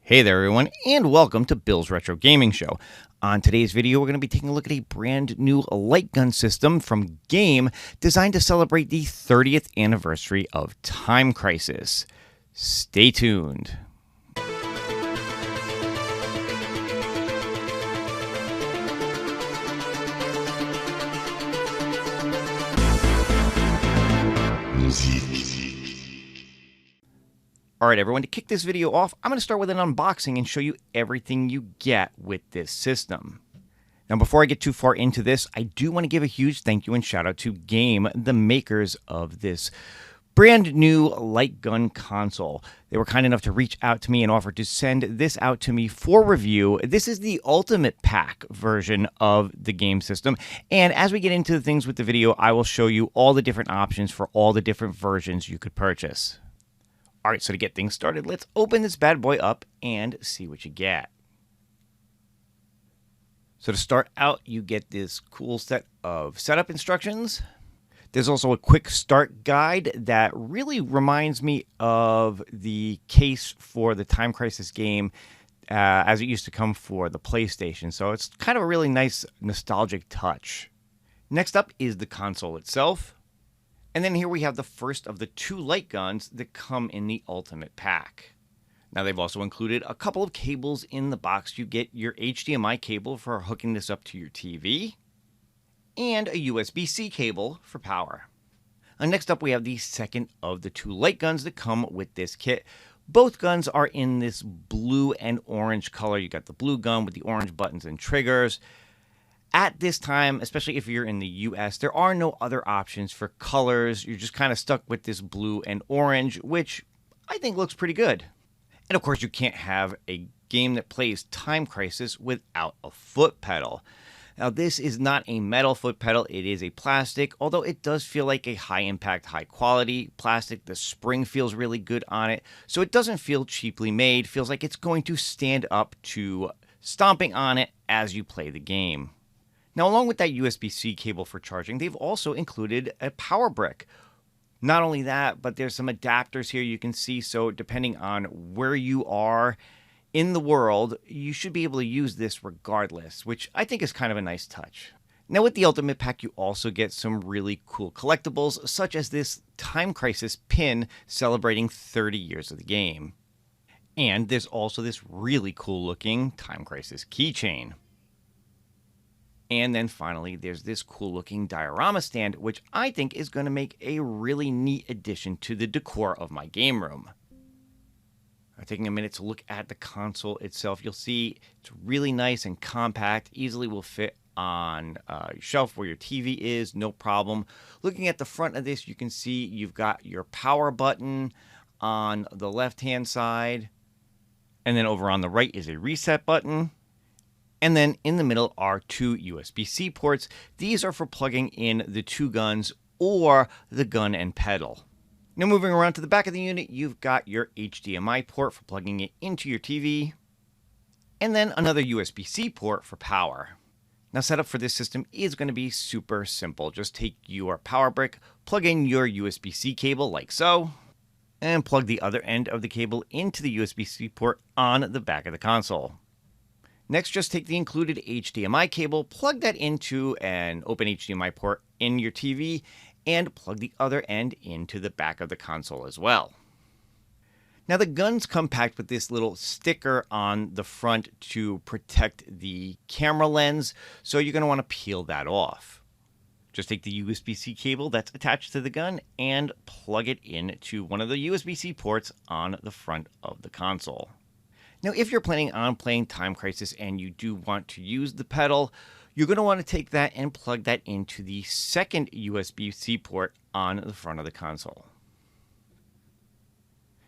Hey there everyone, and welcome to Bill's Retro Gaming Show. On today's video, we're going to be taking a look at a brand new Lightgun system from Game designed to celebrate the 30th anniversary of Time Crisis. Stay tuned. Alright everyone, to kick this video off, I'm going to start with an unboxing and show you everything you get with this system. Now before I get too far into this, I do want to give a huge thank you and shout out to Game, the makers of this brand new Lightgun console. They were kind enough to reach out to me and offer to send this out to me for review. This is the Ultimate Pack version of the Game system, and as we get into the things with the video, I will show you all the different options for all the different versions you could purchase. Alright, so to get things started, let's open this bad boy up and see what you get. So to start out, you get this cool set of setup instructions. There's also a quick start guide that really reminds me of the case for the Time Crisis game as it used to come for the PlayStation. So it's kind of a really nice nostalgic touch. Next up is the console itself. And then here we have the first of the two light guns that come in the Ultimate Pack. Now they've also included a couple of cables in the box. You get your HDMI cable for hooking this up to your TV, and a USB-C cable for power. And next up we have the second of the two light guns that come with this kit. Both guns are in this blue and orange color. You got the blue gun with the orange buttons and triggers. At this time, especially if you're in the US, there are no other options for colors. You're just kind of stuck with this blue and orange, which I think looks pretty good. And of course, you can't have a game that plays Time Crisis without a foot pedal. Now, this is not a metal foot pedal. It is a plastic, although it does feel like a high-impact, high-quality plastic. The spring feels really good on it, so it doesn't feel cheaply made. It feels like it's going to stand up to stomping on it as you play the game. Now, along with that USB-C cable for charging, they've also included a power brick. Not only that, but there's some adapters here you can see, so depending on where you are in the world, you should be able to use this regardless, which I think is kind of a nice touch. Now, with the Ultimate Pack, you also get some really cool collectibles, such as this Time Crisis pin celebrating 30 years of the game. And there's also this really cool-looking Time Crisis keychain. And then finally, there's this cool-looking diorama stand, which I think is going to make a really neat addition to the decor of my game room. Taking a minute to look at the console itself, you'll see it's really nice and compact, easily will fit on your shelf where your TV is, no problem. Looking at the front of this, you can see you've got your power button on the left-hand side, and then over on the right is a reset button. And then in the middle are two USB-C ports. These are for plugging in the two guns or the gun and pedal. Now moving around to the back of the unit, you've got your HDMI port for plugging it into your TV, and then another USB-C port for power. Now setup for this system is going to be super simple. Just take your power brick, plug in your USB-C cable like so, and plug the other end of the cable into the USB-C port on the back of the console. Next, just take the included HDMI cable, plug that into an open HDMI port in your TV, and plug the other end into the back of the console as well. Now, the guns come packed with this little sticker on the front to protect the camera lens, so you're going to want to peel that off. Just take the USB-C cable that's attached to the gun and plug it into one of the USB-C ports on the front of the console. Now, if you're planning on playing Time Crisis and you do want to use the pedal, you're going to want to take that and plug that into the second USB-C port on the front of the console.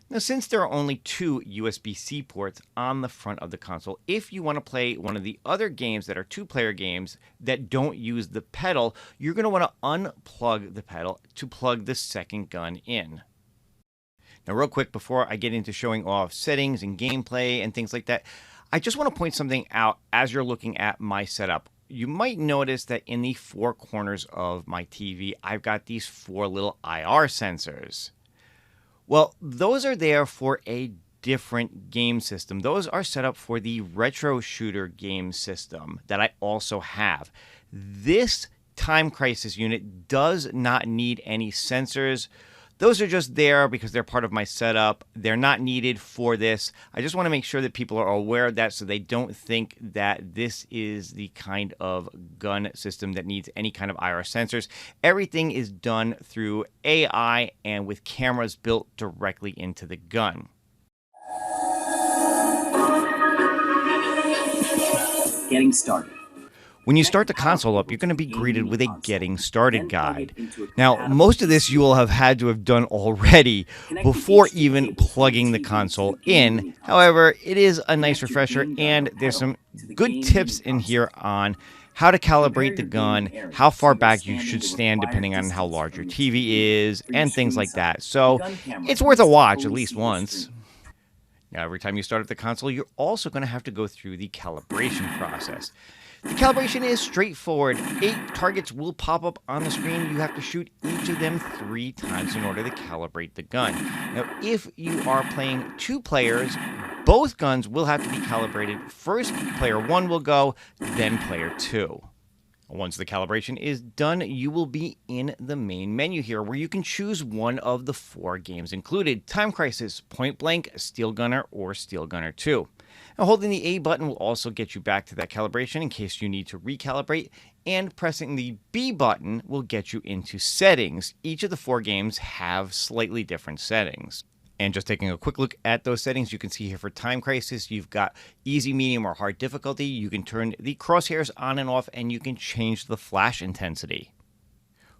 Now, since there are only two USB-C ports on the front of the console, if you want to play one of the other games that are two-player games that don't use the pedal, you're going to want to unplug the pedal to plug the second gun in. Now, real quick, before I get into showing off settings and gameplay and things like that, I just want to point something out as you're looking at my setup. You might notice that in the four corners of my TV, I've got these four little IR sensors. Well, those are there for a different game system. Those are set up for the retro shooter game system that I also have. This Time Crisis unit does not need any sensors. Those are just there because they're part of my setup. They're not needed for this. I just want to make sure that people are aware of that so they don't think that this is the kind of gun system that needs any kind of IR sensors. Everything is done through AI and with cameras built directly into the gun. Getting started. When you start the console up, you're going to be greeted with a getting started guide. Now, most of this you will have had to have done already before even plugging the console in. However, it is a nice refresher, and there's some good tips in here on how to calibrate the gun, how far back you should stand depending on how large your TV is, and things like that. So it's worth a watch at least once. Now, every time you start up the console, you're also going to have to go through the calibration process. The calibration is straightforward. 8 targets will pop up on the screen. You have to shoot each of them 3 times in order to calibrate the gun. Now, if you are playing 2 players, both guns will have to be calibrated. First, player 1 will go, then player 2. Once the calibration is done, you will be in the main menu here where you can choose one of the 4 games included: Time Crisis, Point Blank, Steel Gunner, or Steel Gunner 2. Now, holding the A button will also get you back to that calibration in case you need to recalibrate, and pressing the B button will get you into settings. Each of the 4 games have slightly different settings. And just taking a quick look at those settings, you can see here for Time Crisis, you've got easy, medium, or hard difficulty. You can turn the crosshairs on and off, and you can change the flash intensity.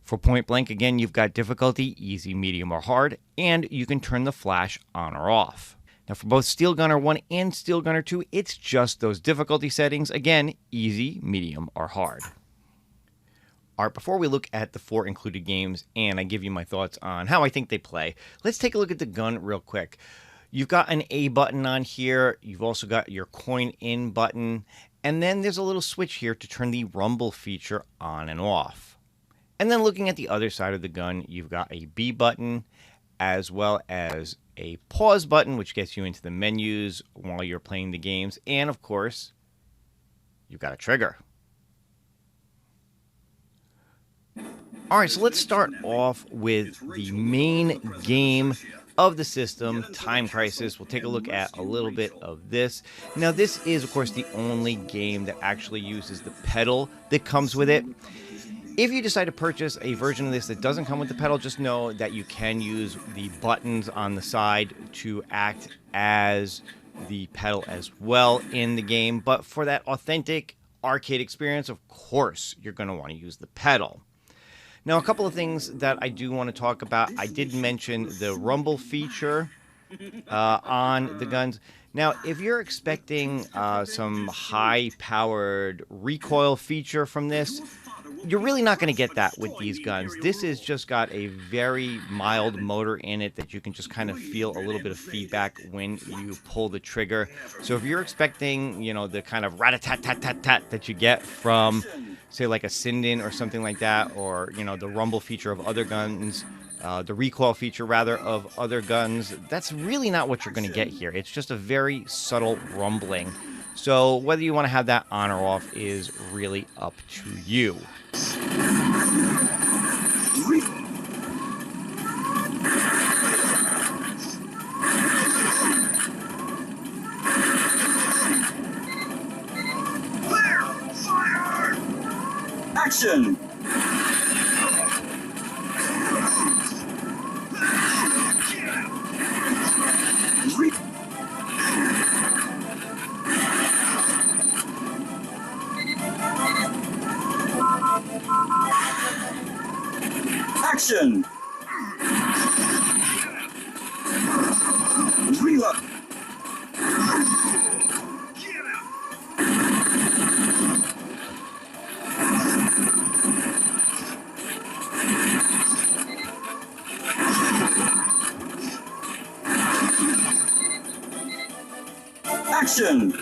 For Point Blank, again, you've got difficulty, easy, medium, or hard, and you can turn the flash on or off. Now, for both Steel Gunner 1 and Steel Gunner 2, it's just those difficulty settings. Again, easy, medium, or hard. All right, before we look at the 4 included games and I give you my thoughts on how I think they play, let's take a look at the gun real quick. You've got an A button on here. You've also got your coin in button. And then there's a little switch here to turn the rumble feature on and off. And then looking at the other side of the gun, you've got a B button as well as a pause button, which gets you into the menus while you're playing the games. And of course, you've got a trigger. All right, so let's start off with the main game of the system, Time Crisis. We'll take a look at a little bit of this. Now, this is, of course, the only game that actually uses the pedal that comes with it. If you decide to purchase a version of this that doesn't come with the pedal, just know that you can use the buttons on the side to act as the pedal as well in the game. But for that authentic arcade experience, of course, you're going to want to use the pedal. Now, a couple of things that I do want to talk about. I did mention the rumble feature on the guns. Now, if you're expecting some high-powered recoil feature from this, you're really not going to get that with these guns. This has just got a very mild motor in it that you can just kind of feel a little bit of feedback when you pull the trigger. So if you're expecting, you know, the kind of rat-a-tat-tat-tat-tat that you get from, say, like a Sinden or something like that, or, you know, the rumble feature of other guns, the recoil feature, rather, of other guns, that's really not what you're going to get here. It's just a very subtle rumbling. So whether you want to have that on or off is really up to you. Action! Action! Reload! Action!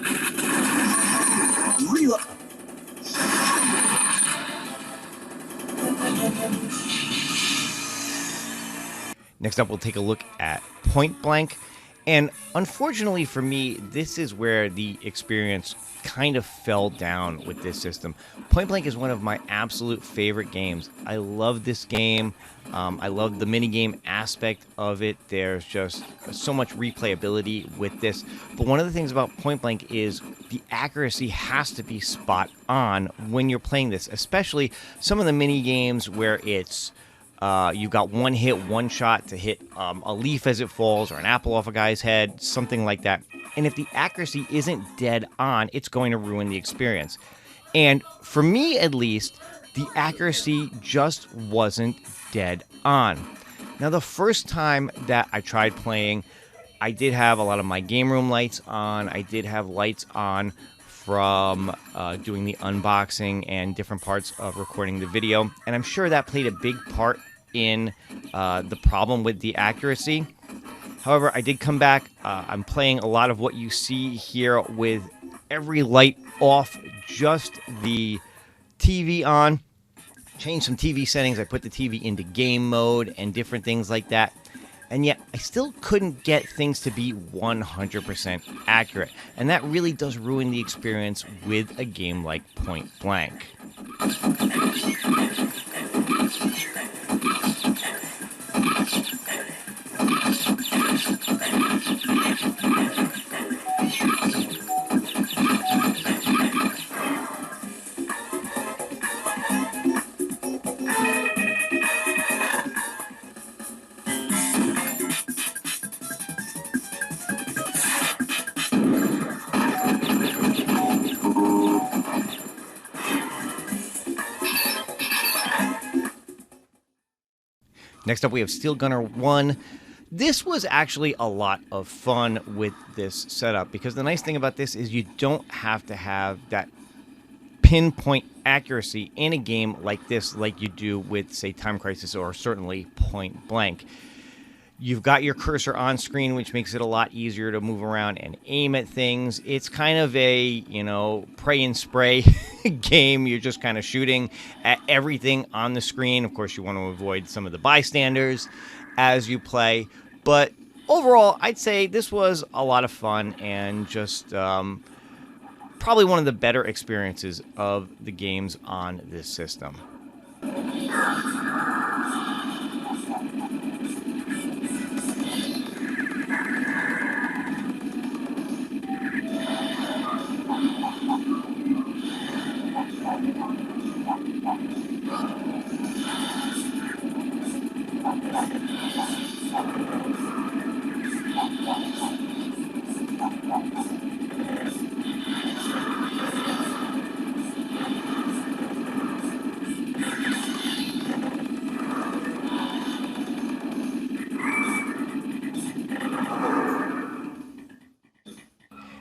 Reload! Next up, we'll take a look at Point Blank. And unfortunately for me, this is where the experience kind of fell down with this system. Point Blank is one of my absolute favorite games. I love this game. I love the minigame aspect of it. There's just so much replayability with this. But one of the things about Point Blank is the accuracy has to be spot on when you're playing this, especially some of the mini games where it's you've got one hit, one shot to hit a leaf as it falls or an apple off a guy's head, something like that. And if the accuracy isn't dead on, it's going to ruin the experience. And for me, at least, the accuracy just wasn't dead on. Now, the first time that I tried playing, I did have a lot of my game room lights on. I did have lights on from doing the unboxing and different parts of recording the video. And I'm sure that played a big part in the problem with the accuracy. However, I did come back. I'm playing a lot of what you see here with every light off, just the TV on. Changed some TV settings. I put the TV into game mode and different things like that. And yet, I still couldn't get things to be 100% accurate. And that really does ruin the experience with a game like Point Blank. Next up, we have Steel Gunner 1. This was actually a lot of fun with this setup because the nice thing about this is you don't have to have that pinpoint accuracy in a game like this like you do with, say, Time Crisis or certainly Point Blank. You've got your cursor on screen, which makes it a lot easier to move around and aim at things. It's kind of a, pray and spray game. You're just kind of shooting at everything on the screen. Of course, you want to avoid some of the bystanders as you play. But overall, I'd say this was a lot of fun and just probably one of the better experiences of the games on this system.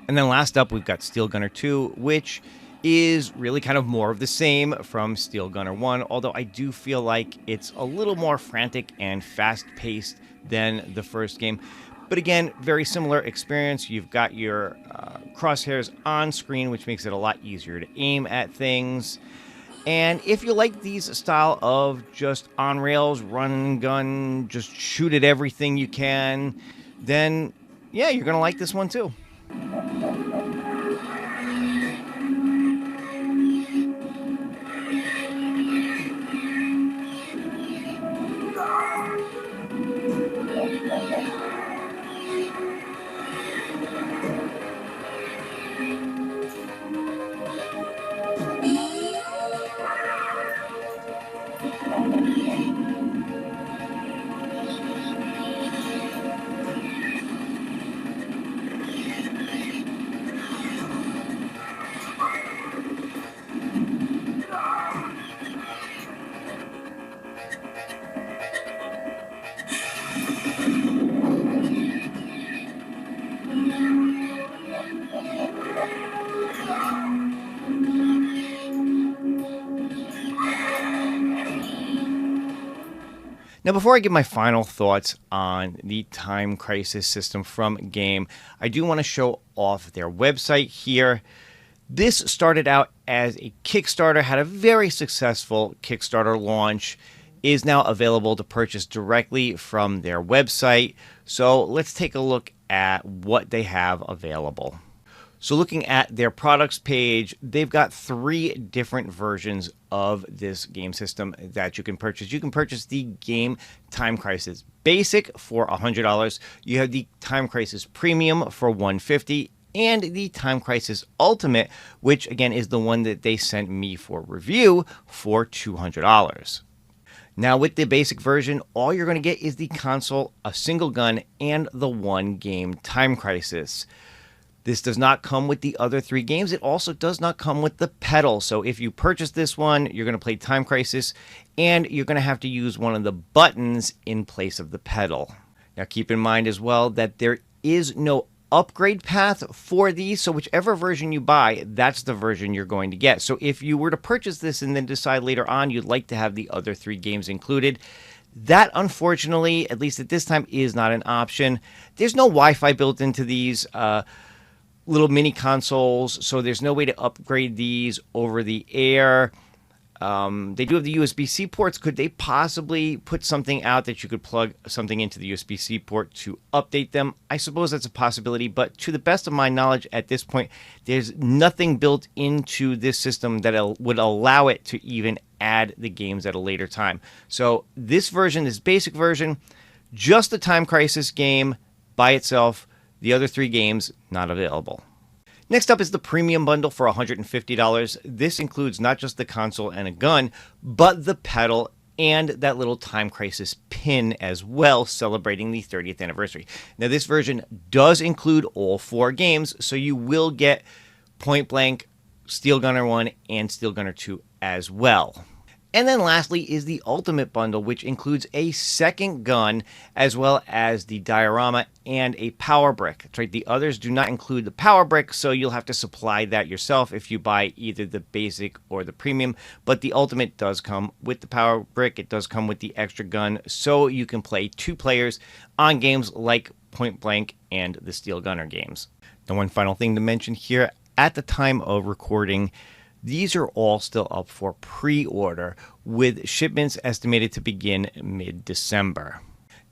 And then last up, we've got Steel Gunner 2, which is really kind of more of the same from Steel Gunner 1, although I do feel like it's a little more frantic and fast-paced than the first game. But again, very similar experience. You've got your crosshairs on screen, which makes it a lot easier to aim at things. And if you like these style of just on rails, run and gun, just shoot at everything you can, then yeah, you're going to like this one too. Now, before I give my final thoughts on the Time Crisis system from game, I do want to show off their website here. This started out as a Kickstarter, had a very successful Kickstarter launch, is now available to purchase directly from their website. So let's take a look at what they have available. So looking at their products page, they've got 3 different versions of this game system that you can purchase. You can purchase the game Time Crisis Basic for $100. You have the Time Crisis Premium for $150, and the Time Crisis Ultimate, which again is the one that they sent me for review, for $200. Now with the basic version, all you're going to get is the console, a single gun, and the 1 game Time Crisis. This does not come with the other 3 games. It also does not come with the pedal. So if you purchase this one, you're going to play Time Crisis, and you're going to have to use one of the buttons in place of the pedal. Now keep in mind as well that there is no upgrade path for these, so whichever version you buy, that's the version you're going to get. So if you were to purchase this and then decide later on you'd like to have the other 3 games included, that unfortunately, at least at this time, is not an option. There's no Wi-Fi built into these little mini consoles, so there's no way to upgrade these over the air. They do have the USB-C ports. Could they possibly put something out that you could plug something into the USB-C port to update them? I suppose that's a possibility, but to the best of my knowledge at this point, there's nothing built into this system that would allow it to even add the games at a later time. So this version, this basic version, just the Time Crisis game by itself. The other 3 games, not available. Next up is the premium bundle for $150. This includes not just the console and a gun, but the pedal and that little Time Crisis pin as well, celebrating the 30th anniversary. Now this version does include all 4 games, so you will get Point Blank, Steel Gunner 1, and Steel Gunner 2 as well. And then lastly is the Ultimate Bundle, which includes a second gun, as well as the diorama and a power brick. That's right, the others do not include the power brick, so you'll have to supply that yourself if you buy either the basic or the premium. But the Ultimate does come with the power brick. It does come with the extra gun, so you can play 2 players on games like Point Blank and the Steel Gunner games. Now, one final thing to mention here, at the time of recording, these are all still up for pre-order, with shipments estimated to begin mid-December.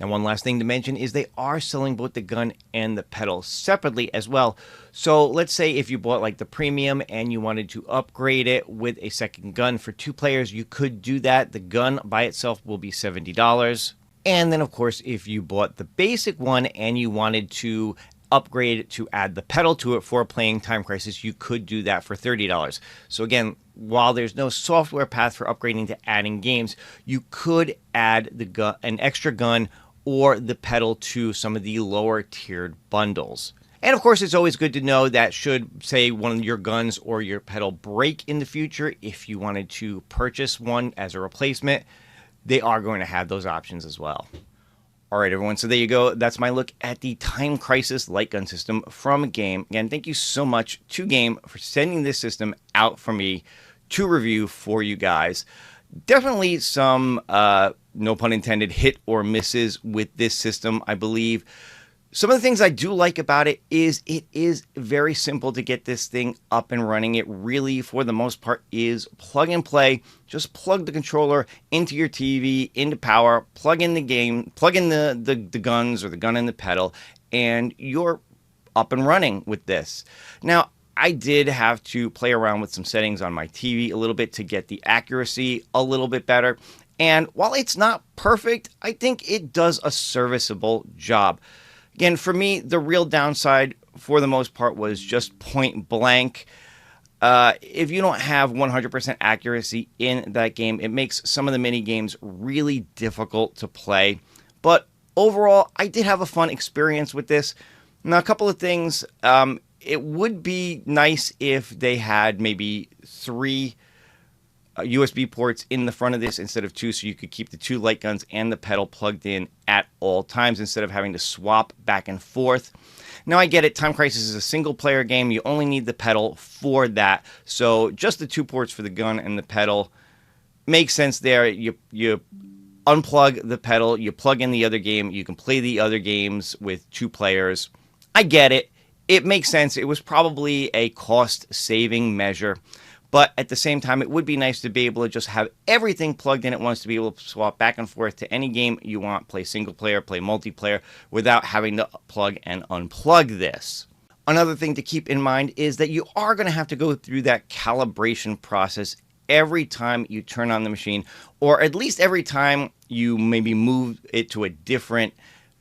Now, one last thing to mention is they are selling both the gun and the pedal separately as well. So let's say if you bought like the premium and you wanted to upgrade it with a second gun for 2 players, you could do that. The gun by itself will be $70. And then, of course, if you bought the basic one and you wanted to upgrade to add the pedal to it for playing Time Crisis, you could do that for $30. So again, while there's no software path for upgrading to adding games, you could add the gun, an extra gun, or the pedal to some of the lower tiered bundles. And of course, it's always good to know that should, say, one of your guns or your pedal break in the future, if you wanted to purchase one as a replacement, they are going to have those options as well. All right, everyone, so there you go. That's my look at the Time Crisis light gun system from Game. Again, thank you so much to Game for sending this system out for me to review for you guys. Definitely some, no pun intended, hit or misses with this system, I believe. Some of the things I do like about it is very simple to get this thing up and running. It really, for the most part, is plug and play. Just plug the controller into your TV, into power, plug in the game, plug in the guns or the gun and the pedal, and you're up and running with this. Now, I did have to play around with some settings on my TV a little bit to get the accuracy a little bit better. And while it's not perfect, I think it does a serviceable job. Again, for me, the real downside, for the most part, was just Point Blank. If you don't have 100% accuracy in that game, it makes some of the mini games really difficult to play. But overall, I did have a fun experience with this. Now, a couple of things. It would be nice if they had maybe 3 USB ports in the front of this instead of 2, so you could keep the 2 light guns and the pedal plugged in at all times instead of having to swap back and forth. Now, I get it. Time Crisis is a single-player game. You only need the pedal for that. So just the 2 ports for the gun and the pedal makes sense there. You unplug the pedal, you plug in the other game, you can play the other games with 2 players. I get it. It makes sense. It was probably a cost-saving measure. But at the same time, it would be nice to be able to just have everything plugged in at once, to be able to swap back and forth to any game you want, play single player, play multiplayer, without having to plug and unplug this. Another thing to keep in mind is that you are going to have to go through that calibration process every time you turn on the machine, or at least every time you maybe move it to a different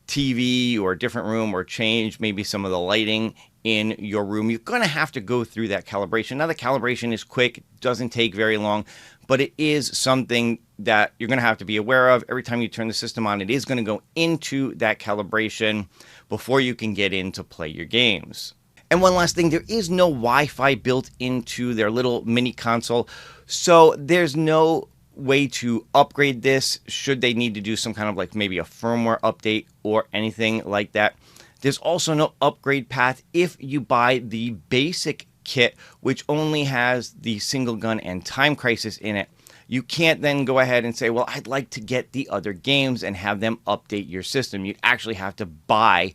TV or a different room, or change maybe some of the lighting in your room. You're going to have to go through that calibration. Now, the calibration is quick, doesn't take very long, but it is something that you're going to have to be aware of. Every time you turn the system on, it is going to go into that calibration before you can get in to play your games. And one last thing, there is no Wi-Fi built into their little mini console, so there's no way to upgrade this should they need to do some kind of like maybe a firmware update or anything like that. There's also no upgrade path if you buy the basic kit, which only has the single gun and Time Crisis in it. You can't then go ahead and say, well, I'd like to get the other games and have them update your system. You'd actually have to buy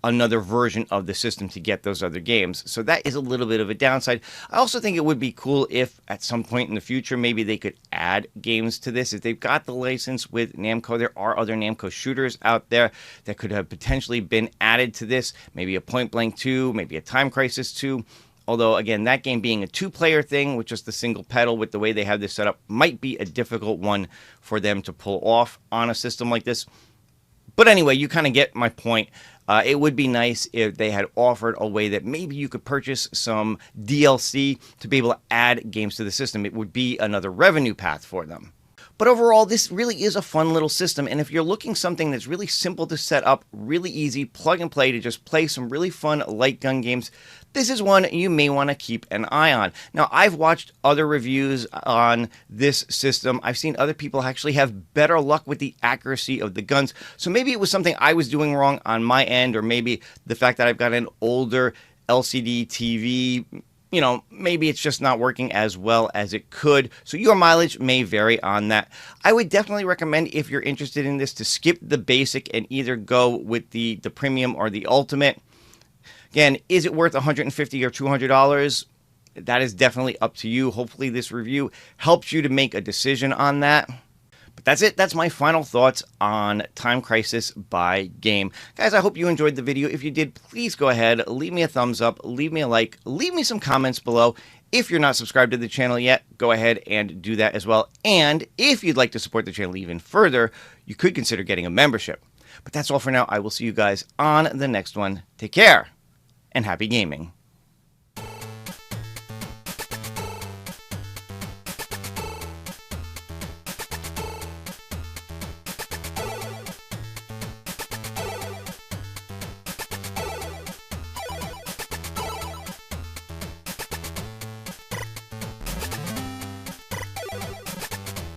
another version of the system to get those other games. So that is a little bit of a downside. I also think it would be cool if at some point in the future, maybe they could add games to this. If they've got the license with Namco, there are other Namco shooters out there that could have potentially been added to this. Maybe a Point Blank 2, maybe a Time Crisis 2. Although, again, that game being a two-player thing with just the single pedal, with the way they have this set up, might be a difficult one for them to pull off on a system like this. But anyway, you kind of get my point. It would be nice if they had offered a way that maybe you could purchase some DLC to be able to add games to the system. It would be another revenue path for them. But overall, this really is a fun little system, and if you're looking something that's really simple to set up, really easy, plug and play to just play some really fun light gun games, this is one you may want to keep an eye on. Now, I've watched other reviews on this system. I've seen other people actually have better luck with the accuracy of the guns, so maybe it was something I was doing wrong on my end, or maybe the fact that I've got an older LCD TV, you know, maybe it's just not working as well as it could. So your mileage may vary on that. I would definitely recommend, if you're interested in this, to skip the basic and either go with the premium or the ultimate. Again, is it worth $150 or $200? That is definitely up to you. Hopefully this review helps you to make a decision on that. But that's it. That's my final thoughts on Time Crisis by Game. Guys, I hope you enjoyed the video. If you did, please go ahead, leave me a thumbs up, leave me a like, leave me some comments below. If you're not subscribed to the channel yet, go ahead and do that as well. And if you'd like to support the channel even further, you could consider getting a membership. But that's all for now. I will see you guys on the next one. Take care and happy gaming.